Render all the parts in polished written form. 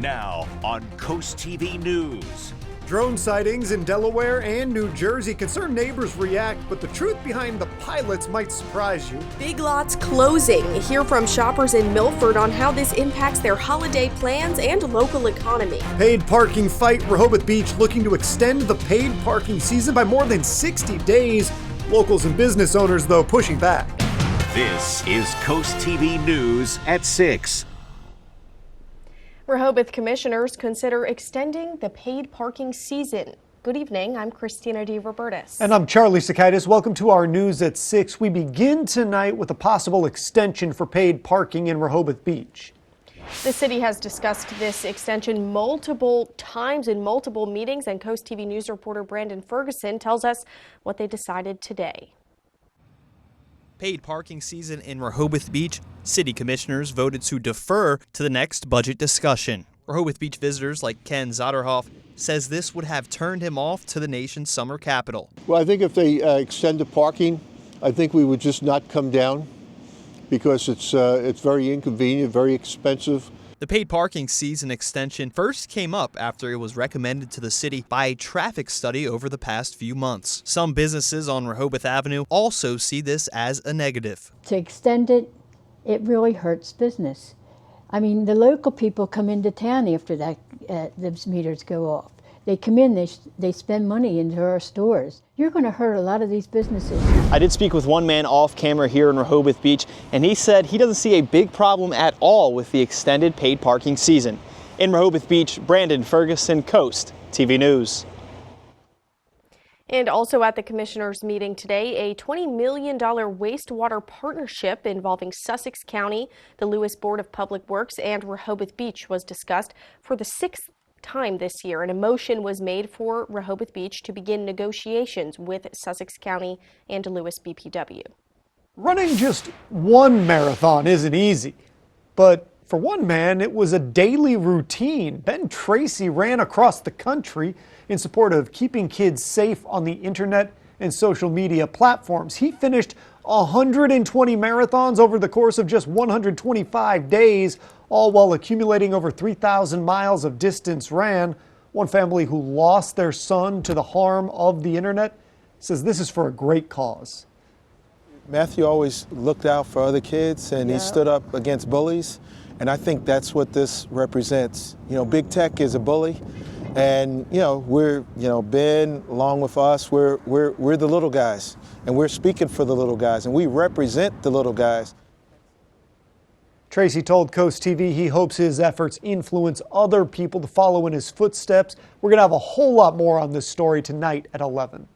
Now on CoastTV News. Drone sightings in Delaware and New Jersey concerned neighbors react, but the truth behind the pilots might surprise you. Big Lots closing. Hear from shoppers in Milford on how this impacts their holiday plans and local economy. Paid parking fight. Rehoboth Beach looking to extend the paid parking season by more than 60 days. Locals and business owners, though, pushing back. This is CoastTV News at 6. Rehoboth commissioners consider extending the paid parking season. Good evening, I'm Christina DeRobertis. And I'm Charlie Sakaitis. Welcome to our News at 6. We begin tonight with a possible extension for paid parking in Rehoboth Beach. The city has discussed this extension multiple times in multiple meetings, and CoastTV News reporter Brandon Ferguson tells us what they decided today. Paid parking season in Rehoboth Beach, city commissioners voted to defer to the next budget discussion. Rehoboth Beach visitors like Ken Zotterhoff says this would have turned him off to the nation's summer capital. Well, I think if they extend the parking, I think we would just not come down because it's very inconvenient, very expensive. The paid parking season extension first came up after it was recommended to the city by a traffic study over the past few months. Some businesses on Rehoboth Avenue also see this as a negative. To extend it, it really hurts business. I mean, the local people come into town after that those meters go off. They come in, they spend money into our stores. You're going to hurt a lot of these businesses. I did speak with one man off camera here in Rehoboth Beach, and he said he doesn't see a big problem at all with the extended paid parking season. In Rehoboth Beach, Brandon Ferguson, Coast TV News. And also at the commissioners' meeting today, a $20 million wastewater partnership involving Sussex County, the Lewis Board of Public Works, and Rehoboth Beach was discussed for the 6th time this year, and a motion was made for Rehoboth Beach to begin negotiations with Sussex County and Lewis BPW. Running just one marathon isn't easy, but for one man, it was a daily routine. Ben Tracy ran across the country in support of keeping kids safe on the internet and social media platforms. He finished 120 marathons over the course of just 125 days, all while accumulating over 3,000 miles of distance ran. One family who lost their son to the harm of the internet says this is for a great cause. Matthew always looked out for other kids, and he stood up against bullies, and I think that's what this represents. You know, big tech is a bully, and we're Ben along with us, we're the little guys, and we're speaking for the little guys, and we represent the little guys. Tracy told Coast TV he hopes his efforts influence other people to follow in his footsteps. We're going to have a whole lot more on this story tonight at 11.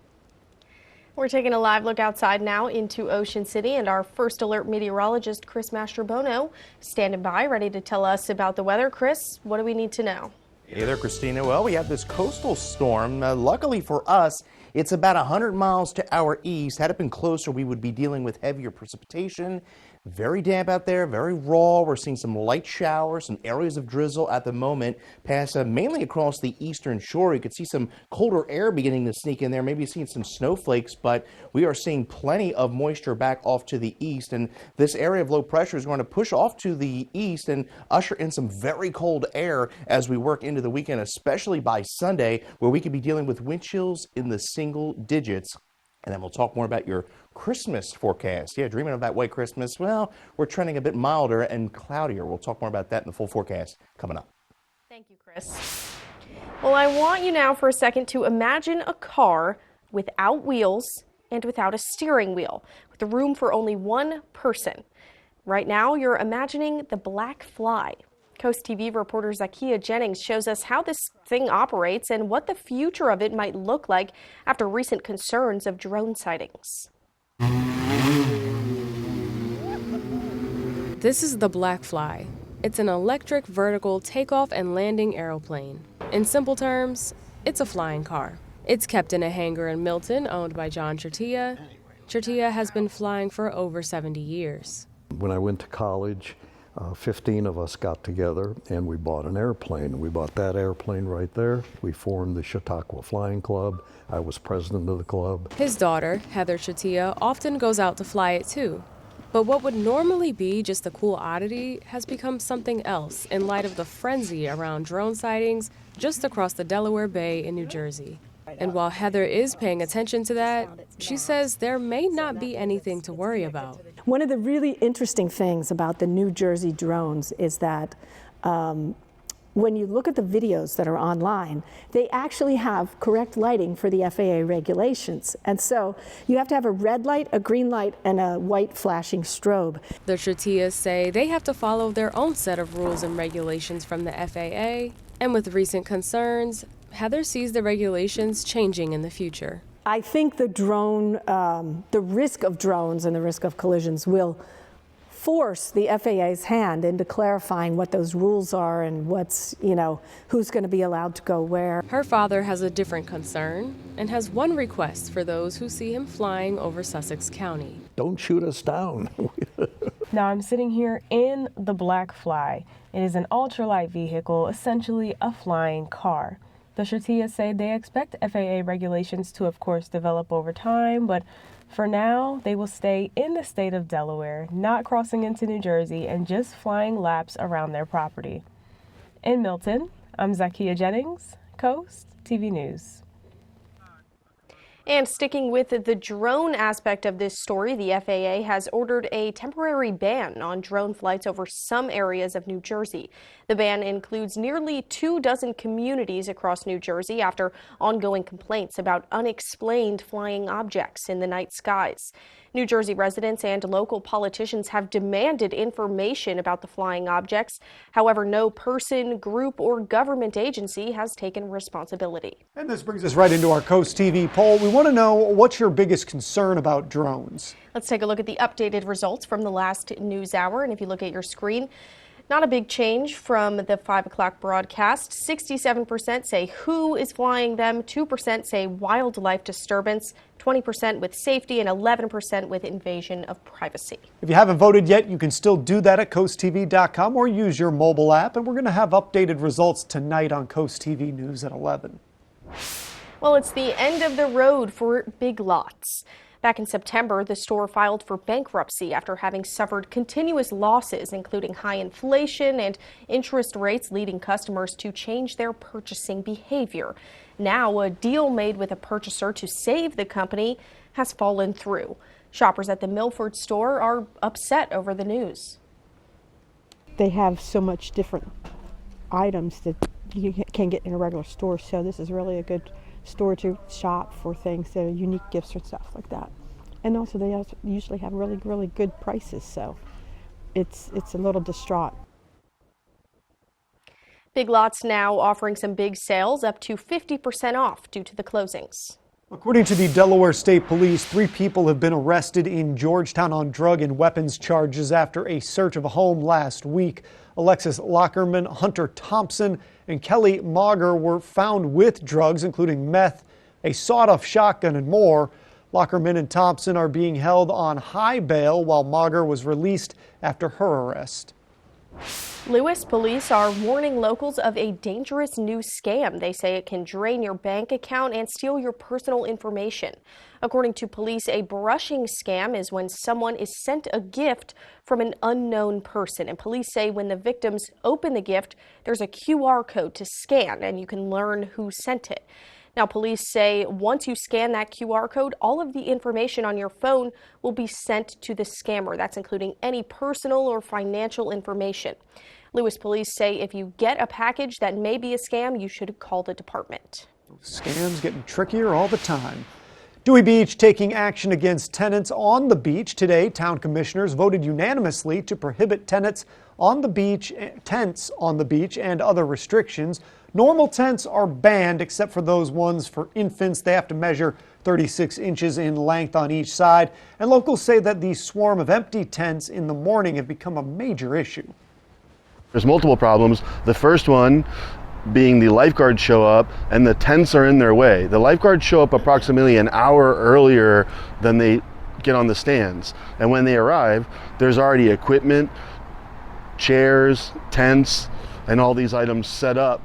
We're taking a live look outside now into Ocean City, and our first alert meteorologist, Chris Mastrobono, standing by, ready to tell us about the weather. Chris, what do we need to know? Hey there, Christina. Well, we have this coastal storm. Luckily for us, it's about 100 miles to our east. Had it been closer, we would be dealing with heavier precipitation. Very damp out there, very raw. We're seeing some light showers, some areas of drizzle at the moment, pass mainly across the eastern shore. You could see some colder air beginning to sneak in there, maybe seeing some snowflakes, but we are seeing plenty of moisture back off to the east, and this area of low pressure is going to push off to the east and usher in some very cold air as we work into the weekend, especially by Sunday, where we could be dealing with wind chills in the single digits. And then we'll talk more about your Christmas forecast. Yeah, dreaming of that white Christmas? Well, we're trending a bit milder and cloudier. We'll talk more about that in the full forecast coming up. Thank you, Chris. Well, I want you now for a second to imagine a car without wheels and without a steering wheel, with the room for only one person. Right now, you're imagining the Black Fly. Coast TV reporter Zakia Jennings shows us how this thing operates and what the future of it might look like after recent concerns of drone sightings. This is the Black Fly. It's an electric vertical takeoff and landing aeroplane. In simple terms, it's a flying car. It's kept in a hangar in Milton, owned by John Chertia. Chertia has been flying for over 70 years. When I went to college, 15 of us got together and we bought an airplane. We bought that airplane right there. We formed the Chautauqua Flying Club. I was president of the club. His daughter, Heather Chertia, often goes out to fly it too. But what would normally be just a cool oddity has become something else in light of the frenzy around drone sightings just across the Delaware Bay in New Jersey. And while Heather is paying attention to that, she says there may not be anything to worry about. One of the really interesting things about the New Jersey drones is that when you look at the videos that are online, they actually have correct lighting for the FAA regulations. And so you have to have a red light, a green light, and a white flashing strobe. The Chatias say they have to follow their own set of rules and regulations from the FAA. And with recent concerns, Heather sees the regulations changing in the future. I think the risk of drones and the risk of collisions will force the FAA's hand into clarifying what those rules are and what's, who's going to be allowed to go where. Her father has a different concern and has one request for those who see him flying over Sussex County. Don't shoot us down. Now I'm sitting here in the Black Fly. It is an ultralight vehicle, essentially a flying car. The Chatias say they expect FAA regulations to, of course, develop over time, but for now, they will stay in the state of Delaware, not crossing into New Jersey, and just flying laps around their property. In Milton, I'm Zakia Jennings, Coast TV News. And sticking with the drone aspect of this story, the FAA has ordered a temporary ban on drone flights over some areas of New Jersey. The ban includes nearly 24 communities across New Jersey after ongoing complaints about unexplained flying objects in the night skies. New Jersey residents and local politicians have demanded information about the flying objects. However, no person, group, or government agency has taken responsibility. And this brings us right into our Coast TV poll. We want to know, what's your biggest concern about drones? Let's take a look at the updated results from the last news hour. And if you look at your screen, not a big change from the 5 o'clock broadcast. 67% say who is flying them, 2% say wildlife disturbance, 20% with safety, and 11% with invasion of privacy. If you haven't voted yet, you can still do that at CoastTV.com or use your mobile app. And we're going to have updated results tonight on Coast TV News at 11. Well, it's the end of the road for Big Lots. Back in September, the store filed for bankruptcy after having suffered continuous losses, including high inflation and interest rates, leading customers to change their purchasing behavior. Now, a deal made with a purchaser to save the company has fallen through. Shoppers at the Milford store are upset over the news. They have so much different items that you can get in a regular store, so this is really a good store to shop for things, so unique gifts or stuff like that. And also they usually have really, really good prices, so it's a little distraught. Big Lots now offering some big sales, up to 50% off due to the closings. According to the Delaware State Police, 3 people have been arrested in Georgetown on drug and weapons charges after a search of a home last week. Alexis Lockerman, Hunter Thompson, and Kelly Mauger were found with drugs, including meth, a sawed-off shotgun, and more. Lockerman and Thompson are being held on high bail, while Mauger was released after her arrest. Lewis police are warning locals of a dangerous new scam. They say it can drain your bank account and steal your personal information. According to police, a brushing scam is when someone is sent a gift from an unknown person. And police say when the victims open the gift, there's a QR code to scan and you can learn who sent it. Now, police say once you scan that QR code, all of the information on your phone will be sent to the scammer. That's including any personal or financial information. Lewis police say if you get a package that may be a scam, you should call the department. Scams getting trickier all the time. Dewey Beach taking action against tenants on the beach. Today, town commissioners voted unanimously to prohibit tents on the beach and other restrictions. Normal tents are banned except for those ones for infants. They have to measure 36 inches in length on each side. And locals say that the swarm of empty tents in the morning have become a major issue. There's multiple problems. The first one being the lifeguards show up and the tents are in their way. The lifeguards show up approximately an hour earlier than they get on the stands. And when they arrive, there's already equipment, chairs, tents, and all these items set up.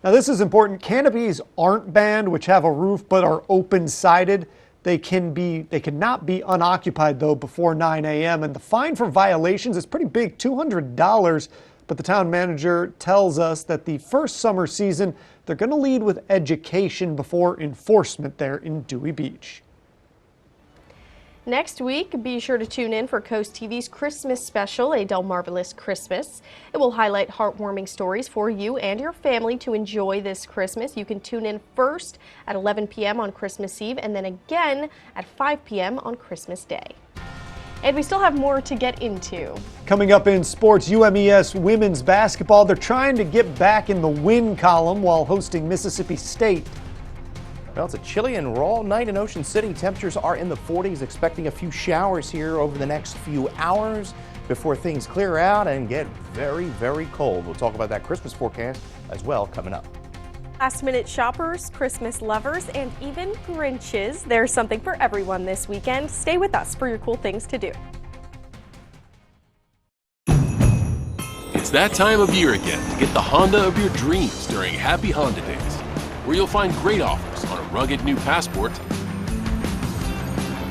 Now this is important. Canopies aren't banned, which have a roof but are open-sided. They cannot be unoccupied, though, before 9 a.m. And the fine for violations is pretty big, $200. But the town manager tells us that the first summer season, they're going to lead with education before enforcement there in Dewey Beach. Next week, be sure to tune in for Coast TV's Christmas special, A Delmarvelous Christmas. It will highlight heartwarming stories for you and your family to enjoy this Christmas. You can tune in first at 11 p.m. on Christmas Eve and then again at 5 p.m. on Christmas Day. And we still have more to get into. Coming up in sports, UMES women's basketball. They're trying to get back in the win column while hosting Mississippi State. Well, it's a chilly and raw night in Ocean City. Temperatures are in the 40s, expecting a few showers here over the next few hours before things clear out and get very, very cold. We'll talk about that Christmas forecast as well coming up. Last-minute shoppers, Christmas lovers, and even Grinches. There's something for everyone this weekend. Stay with us for your cool things to do. It's that time of year again to get the Honda of your dreams during Happy Honda Days, where you'll find great offers on a rugged new Passport,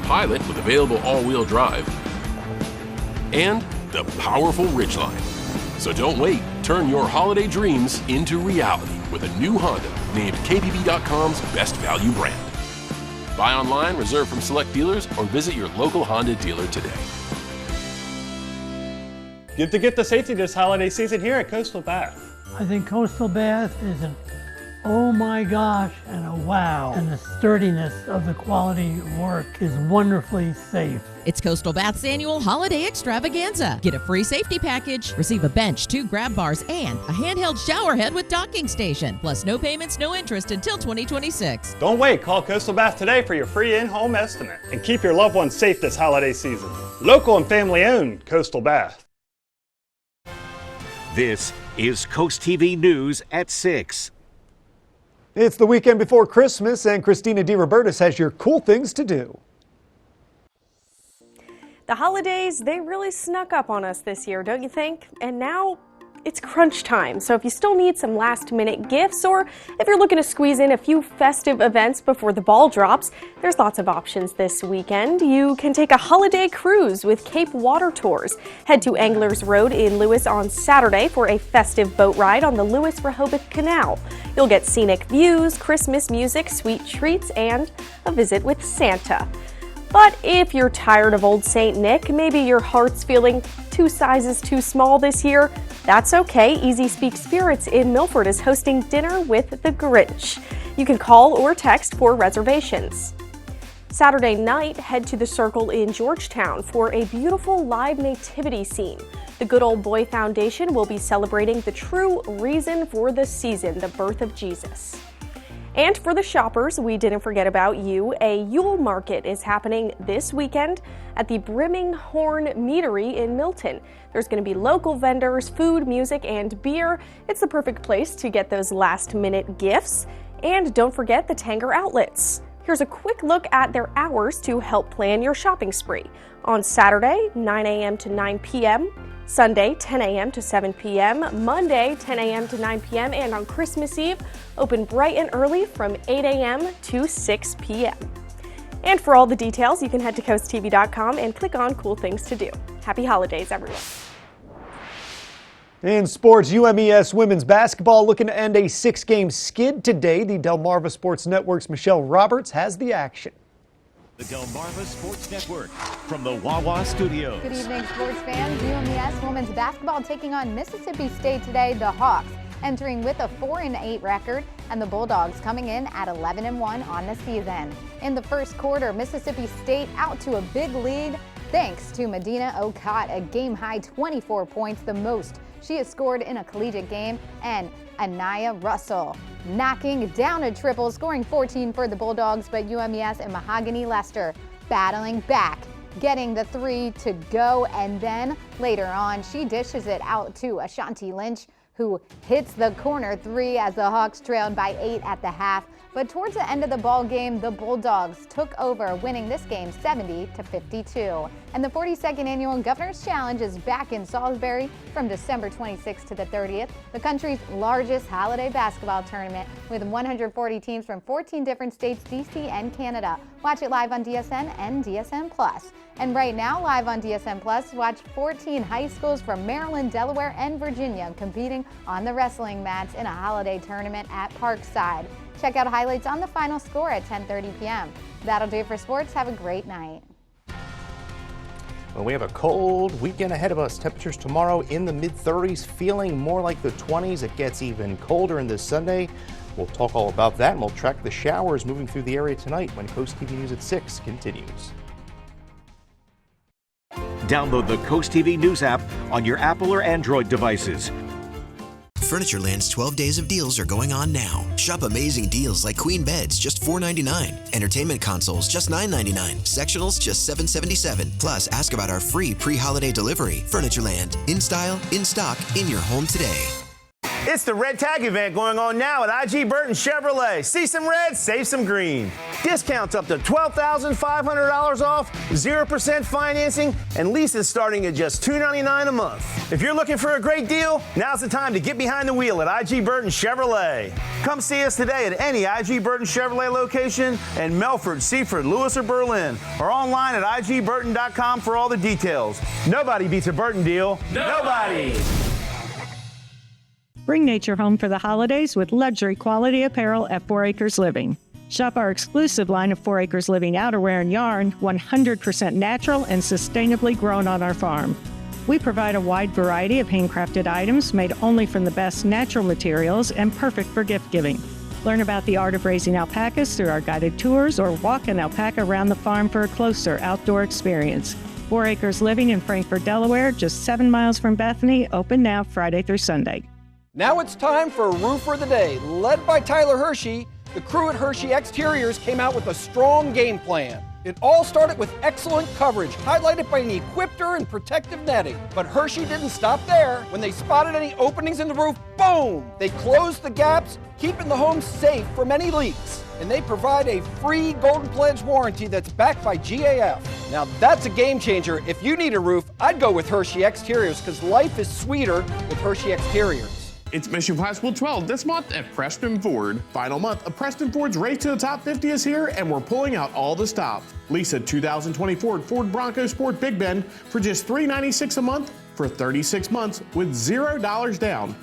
Pilot with available all-wheel drive, and the powerful Ridgeline. So don't wait. Turn your holiday dreams into reality with a new Honda named KBB.com's best value brand. Buy online, reserve from select dealers, or visit your local Honda dealer today. Get the safety this holiday season here at Coastal Bath. I think Coastal Bath is an oh my gosh and a wow. And the sturdiness of the quality work is wonderfully safe. It's Coastal Bath's annual holiday extravaganza. Get a free safety package, receive a bench, 2 grab bars, and a handheld shower head with docking station. Plus no payments, no interest until 2026. Don't wait. Call Coastal Bath today for your free in-home estimate. And keep your loved ones safe this holiday season. Local and family owned Coastal Bath. This is Coast TV News at 6. It's the weekend before Christmas, and Christina DeRobertis has your cool things to do. The holidays, they really snuck up on us this year, don't you think? And now it's crunch time. So if you still need some last-minute gifts, or if you're looking to squeeze in a few festive events before the ball drops, there's lots of options this weekend. You can take a holiday cruise with Cape Water Tours. Head to Anglers Road in Lewis on Saturday for a festive boat ride on the Lewis-Rehoboth Canal. You'll get scenic views, Christmas music, sweet treats, and a visit with Santa. But if you're tired of Old St. Nick, maybe your heart's feeling 2 sizes too small this year, that's okay. Easy Speak Spirits in Milford is hosting Dinner with the Grinch. You can call or text for reservations. Saturday night, head to the Circle in Georgetown for a beautiful live nativity scene. The Good Old Boy Foundation will be celebrating the true reason for the season, the birth of Jesus. And for the shoppers, we didn't forget about you. A Yule Market is happening this weekend at the Brimming Horn Meadery in Milton. There's going to be local vendors, food, music, and beer. It's the perfect place to get those last-minute gifts. And don't forget the Tanger outlets. Here's a quick look at their hours to help plan your shopping spree. On Saturday, 9 a.m. to 9 p.m., Sunday, 10 a.m. to 7 p.m., Monday, 10 a.m. to 9 p.m., and on Christmas Eve, open bright and early from 8 a.m. to 6 p.m. And for all the details, you can head to CoastTV.com and click on Cool Things to Do. Happy holidays, everyone. In sports, UMES women's basketball looking to end a 6-game skid today. The Delmarva Sports Network's Michelle Roberts has the action. The Delmarva Sports Network from the Wawa Studios. Good evening, sports fans. UMES women's basketball taking on Mississippi State today. The Hawks entering with a 4-8 record, and the Bulldogs coming in at 11-1 on the season. In the first quarter, Mississippi State out to a big lead thanks to Medina Okot, a game-high 24 points, the most she has scored in a collegiate game, and Anaya Russell knocking down a triple, scoring 14 for the Bulldogs, but UMES and Mahogany Lester battling back, getting the 3 to go, and then later on she dishes it out to Ashanti Lynch, who hits the corner 3 as the Hawks trailed by 8 at the half. But towards the end of the ball game, the Bulldogs took over, winning this game 70-52. And the 42nd Annual Governor's Challenge is back in Salisbury from December 26th to the 30th, the country's largest holiday basketball tournament with 140 teams from 14 different states, DC, and Canada. Watch it live on DSN and DSN Plus. And right now, live on DSN Plus, watch 14 high schools from Maryland, Delaware, and Virginia competing on the wrestling mats in a holiday tournament at Parkside. Check out highlights on the final score at 10:30 p.m. That'll do it for sports. Have a great night. Well, we have a cold weekend ahead of us. Temperatures tomorrow in the mid-30s, feeling more like the 20s. It gets even colder in this Sunday. We'll talk all about that, and we'll track the showers moving through the area tonight when Coast TV News at 6 continues. Download the Coast TV News app on your Apple or Android devices. Furnitureland's 12 days of deals are going on now. Shop amazing deals like queen beds, just $4.99. Entertainment consoles, just $9.99. Sectionals, just $7.77. Plus, ask about our free pre-holiday delivery. Furnitureland, in style, in stock, in your home today. It's the Red Tag event going on now at IG Burton Chevrolet. See some red, save some green. Discounts up to $12,500 off, 0% financing, and leases starting at just $299 a month. If you're looking for a great deal, now's the time to get behind the wheel at IG Burton Chevrolet. Come see us today at any IG Burton Chevrolet location in Milford, Seaford, Lewis, or Berlin, or online at igburton.com for all the details. Nobody beats a Burton deal. Nobody. Bring nature home for the holidays with luxury quality apparel at 4 Acres Living. Shop our exclusive line of 4 Acres Living outerwear and yarn, 100% natural and sustainably grown on our farm. We provide a wide variety of handcrafted items made only from the best natural materials and perfect for gift giving. Learn about the art of raising alpacas through our guided tours or walk an alpaca around the farm for a closer outdoor experience. 4 Acres Living in Frankfort, Delaware, just 7 miles from Bethany, open now Friday through Sunday. Now it's time for Roofer of the Day. Led by Tyler Hershey, the crew at Hershey Exteriors came out with a strong game plan. It all started with excellent coverage, highlighted by an equipter and protective netting. But Hershey didn't stop there. When they spotted any openings in the roof, boom! They closed the gaps, keeping the home safe from any leaks. And they provide a free Golden Pledge warranty that's backed by GAF. Now that's a game changer. If you need a roof, I'd go with Hershey Exteriors because life is sweeter with Hershey Exteriors. It's Mission Classical 12 this month at Preston Ford. Final month of Preston Ford's Race to the Top 50 is here, and we're pulling out all the stops. Lease a 2024 Ford Bronco Sport Big Bend for just $396 a month for 36 months with $0 down.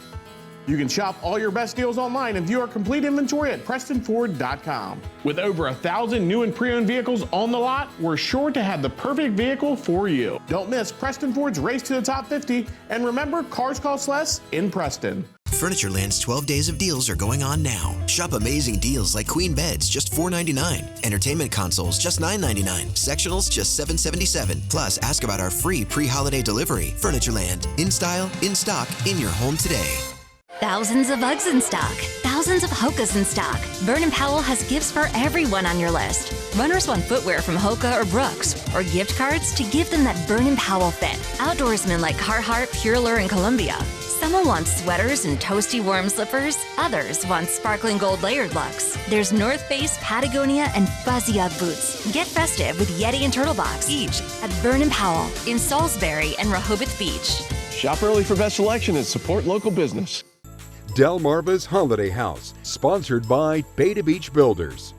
You can shop all your best deals online and view our complete inventory at PrestonFord.com. With over 1,000 new and pre-owned vehicles on the lot, we're sure to have the perfect vehicle for you. Don't miss Preston Ford's Race to the Top 50, and remember, cars cost less in Preston. Furnitureland's 12 days of deals are going on now. Shop amazing deals like queen beds, just $4.99. Entertainment consoles, just $9.99. Sectionals, just $7.77. Plus, ask about our free pre-holiday delivery. Furnitureland, in style, in stock, in your home today. Thousands of Uggs in stock. Thousands of Hokas in stock. Vernon Powell has gifts for everyone on your list. Runners want footwear from Hoka or Brooks, or gift cards to give them that Vernon Powell fit. Outdoorsmen like Carhartt, Pure Lure, and Columbia. Someone wants sweaters and toasty warm slippers. Others want sparkling gold layered looks. There's North Face, Patagonia, and Fuzzy Ugg boots. Get festive with Yeti and Turtle Box, each at Vernon Powell in Salisbury and Rehoboth Beach. Shop early for best selection and support local business. Delmarva's Holiday House, sponsored by Beta Beach Builders.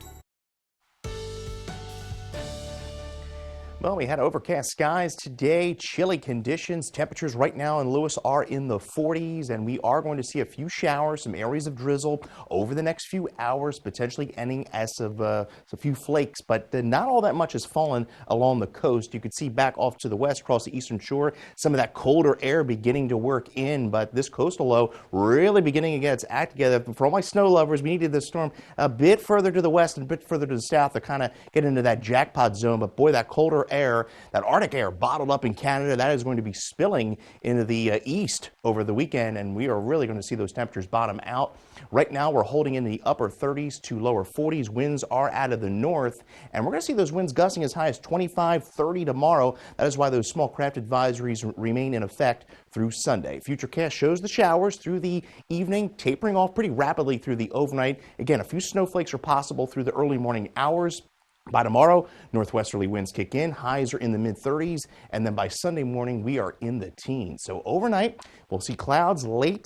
Well, we had overcast skies today, chilly conditions. Temperatures right now in Lewis are in the 40s, and we are going to see a few showers, some areas of drizzle over the next few hours, potentially ending as of a few flakes, but not all that much has fallen along the coast. You can see back off to the west across the eastern shore, some of that colder air beginning to work in, but this coastal low really beginning to get its act together. For all my snow lovers, we needed this storm a bit further to the west and a bit further to the south to kind of get into that jackpot zone, but boy, that colder air, that Arctic air bottled up in Canada, that is going to be spilling into the east over the weekend, and we are really going to see those temperatures bottom out. Right now, we're holding in the upper 30s to lower 40s. Winds are out of the north, and we're going to see those winds gusting as high as 25, 30 tomorrow. That is why those small craft advisories remain in effect through Sunday. Futurecast shows the showers through the evening, tapering off pretty rapidly through the overnight. Again, a few snowflakes are possible through the early morning hours. By tomorrow, northwesterly winds kick in, highs are in the mid-30s, and then by Sunday morning, we are in the teens. So overnight, we'll see clouds late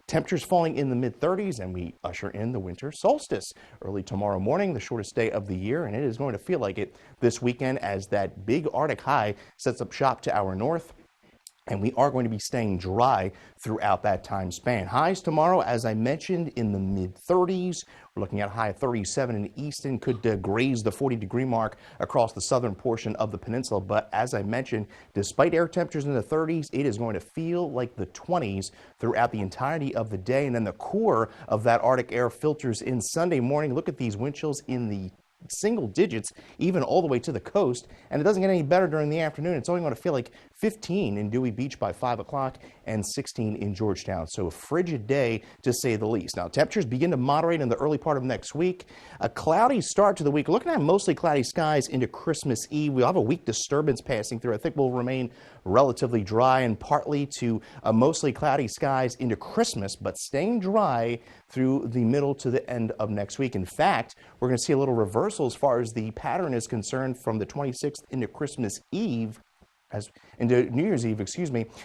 Temperatures falling in the mid-30s, and we usher in the winter solstice early tomorrow morning, the shortest day of the year, and it is going to feel like it this weekend as that big Arctic high sets up shop to our north. And we are going to be staying dry throughout that time span. Highs tomorrow, as I mentioned, in the mid-30s. We're looking at a high of 37 in Easton, could graze the 40-degree mark across the southern portion of the peninsula. But as I mentioned, despite air temperatures in the 30s, it is going to feel like the 20s throughout the entirety of the day. And then the core of that Arctic air filters in Sunday morning. Look at these wind chills in the single digits, even all the way to the coast, and it doesn't get any better during the afternoon. It's only going to feel like 15 in Dewey Beach by 5 o'clock and 16 in Georgetown. So a frigid day, to say the least. Now, temperatures begin to moderate in the early part of next week. A cloudy start to the week. Looking at mostly cloudy skies into Christmas Eve. We'll have a weak disturbance passing through. I think we'll remain relatively dry and partly to mostly cloudy skies into Christmas, but staying dry through the middle to the end of next week. In fact, we're going to see a little reversal as far as the pattern is concerned from the 26th into Christmas Eve, into New Year's Eve,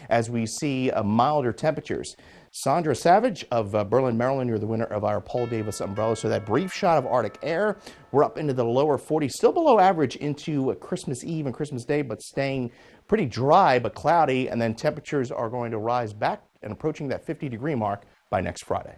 as we see milder temperatures. Sandra Savage of Berlin, Maryland, you're the winner of our Paul Davis umbrella. So that brief shot of Arctic air, we're up into the lower 40s, still below average into Christmas Eve and Christmas Day, but staying pretty dry but cloudy. And then temperatures are going to rise back and approaching that 50-degree mark by next Friday.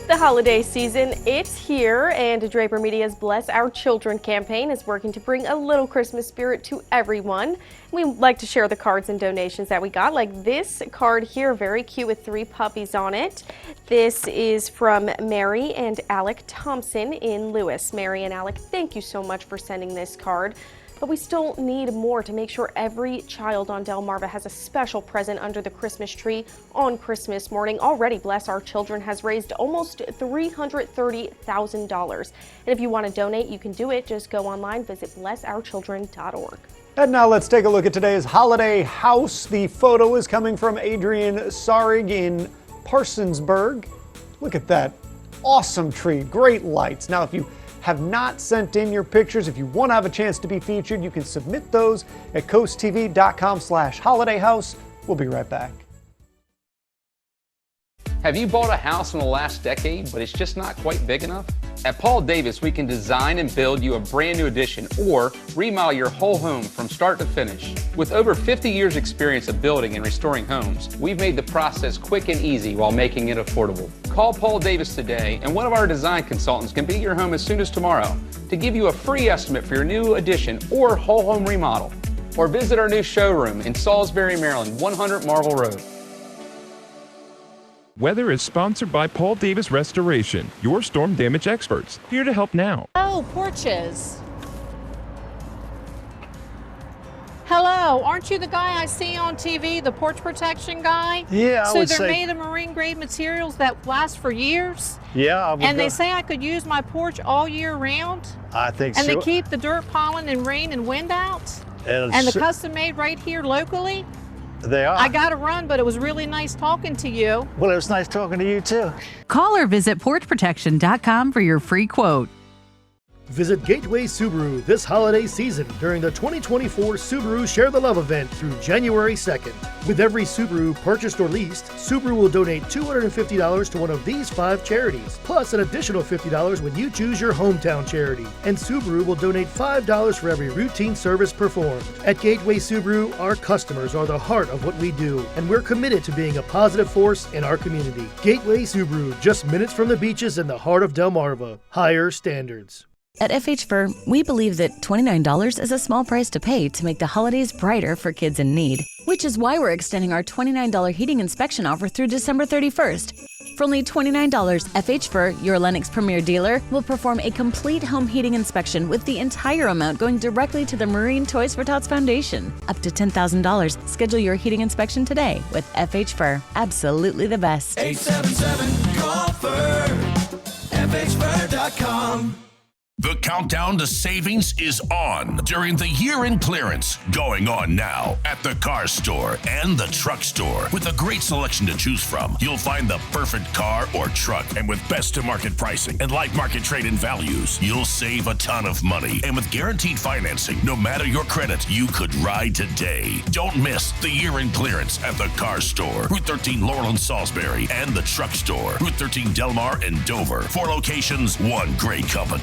The holiday season, it's here, and Draper Media's Bless Our Children campaign is working to bring a little Christmas spirit to everyone. We like to share the cards and donations that we got, like this card here, very cute with 3 puppies on it. This is from Mary and Alec Thompson in Lewis. Mary and Alec, thank you so much for sending this card. But we still need more to make sure every child on Delmarva has a special present under the Christmas tree on Christmas morning. Already, Bless Our Children has raised almost $330,000. And if you want to donate, you can do it. Just go online, visit blessourchildren.org. And now let's take a look at today's holiday house. The photo is coming from Adrian Sarig in Parsonsburg. Look at that awesome tree, great lights. Now, if you have not sent in your pictures, if you want to have a chance to be featured, you can submit those at coasttv.com/holidayhouse. We'll be right back. Have you bought a house in the last decade, but it's just not quite big enough? At Paul Davis, we can design and build you a brand new addition or remodel your whole home from start to finish. With over 50 years experience of building and restoring homes, we've made the process quick and easy while making it affordable. Call Paul Davis today, and one of our design consultants can be at your home as soon as tomorrow to give you a free estimate for your new addition or whole home remodel. Or visit our new showroom in Salisbury, Maryland, 100 Marble Road. Weather is sponsored by Paul Davis Restoration, your storm damage experts, here to help now. Oh, porches. Hello, aren't you the guy I see on TV, the porch protection guy? Yeah, I would say. So they're made of marine grade materials that last for years? Yeah, I would. And they say I could use my porch all year round? I think so. And they keep the dirt, pollen, and rain and wind out? And the custom made right here locally? They are. I got to run, but it was really nice talking to you. Well, it was nice talking to you too. Call or visit porchprotection.com for your free quote. Visit Gateway Subaru this holiday season during the 2024 Subaru Share the Love event through January 2nd. With every Subaru purchased or leased, Subaru will donate $250 to one of these 5 charities, plus an additional $50 when you choose your hometown charity. And Subaru will donate $5 for every routine service performed. At Gateway Subaru, our customers are the heart of what we do, and we're committed to being a positive force in our community. Gateway Subaru, just minutes from the beaches in the heart of Delmarva. Higher standards. At FH Fur, we believe that $29 is a small price to pay to make the holidays brighter for kids in need, which is why we're extending our $29 heating inspection offer through December 31st. For only $29, FH Fur, your Lennox Premier dealer, will perform a complete home heating inspection with the entire amount going directly to the Marine Toys for Tots Foundation. Up to $10,000. Schedule your heating inspection today with FH Fur. Absolutely the best. 877-CALL-FUR, FHFur.com. The countdown to savings is on during the year-end clearance, going on now at the car store and the truck store. With a great selection to choose from, you'll find the perfect car or truck. And with best-to-market pricing and like-market trade-in values, you'll save a ton of money. And with guaranteed financing, no matter your credit, you could ride today. Don't miss the year-end clearance at the car store, Route 13 Laurel and Salisbury, and the truck store, Route 13 Delmar and Dover. 4 locations, one great company.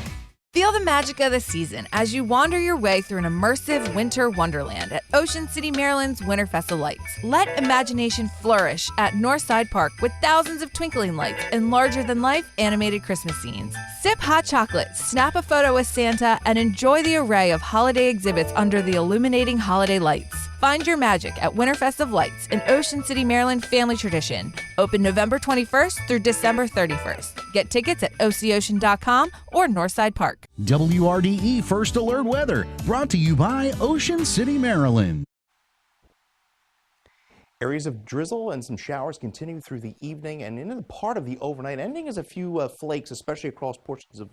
Feel the magic of the season as you wander your way through an immersive winter wonderland at Ocean City, Maryland's Winterfest of Lights. Let imagination flourish at Northside Park with thousands of twinkling lights and larger-than-life animated Christmas scenes. Sip hot chocolate, snap a photo with Santa, and enjoy the array of holiday exhibits under the illuminating holiday lights. Find your magic at Winterfest of Lights, an Ocean City, Maryland family tradition. Open November 21st through December 31st. Get tickets at OCOcean.com or Northside Park. WRDE First Alert Weather, brought to you by Ocean City, Maryland. Areas of drizzle and some showers continue through the evening and into the part of the overnight, ending as a few flakes, especially across portions of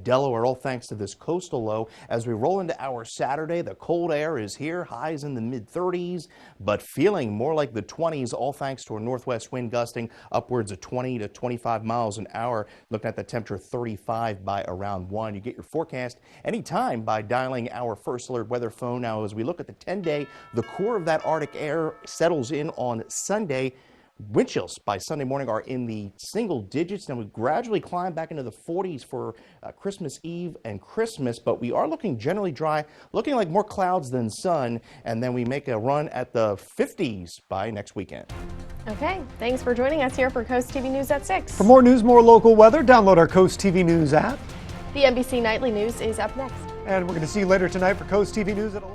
Delaware, all thanks to this coastal low. As we roll into our Saturday, the cold air is here, highs in the mid-30s, but feeling more like the 20s, all thanks to a northwest wind gusting upwards of 20 to 25 miles an hour. Looking at the temperature 35 by around 1. You get your forecast anytime by dialing our First Alert weather phone. Now, as we look at the 10-day, the core of that Arctic air settles in on Sunday. Wind chills by Sunday morning are in the single digits, and we gradually climb back into the 40s for Christmas Eve and Christmas, but we are looking generally dry, looking like more clouds than sun, and then we make a run at the 50s by next weekend. Okay, thanks for joining us here for Coast TV News at 6. For more news, more local weather, download our Coast TV News app. The NBC Nightly News is up next. And we're going to see you later tonight for Coast TV News at 11.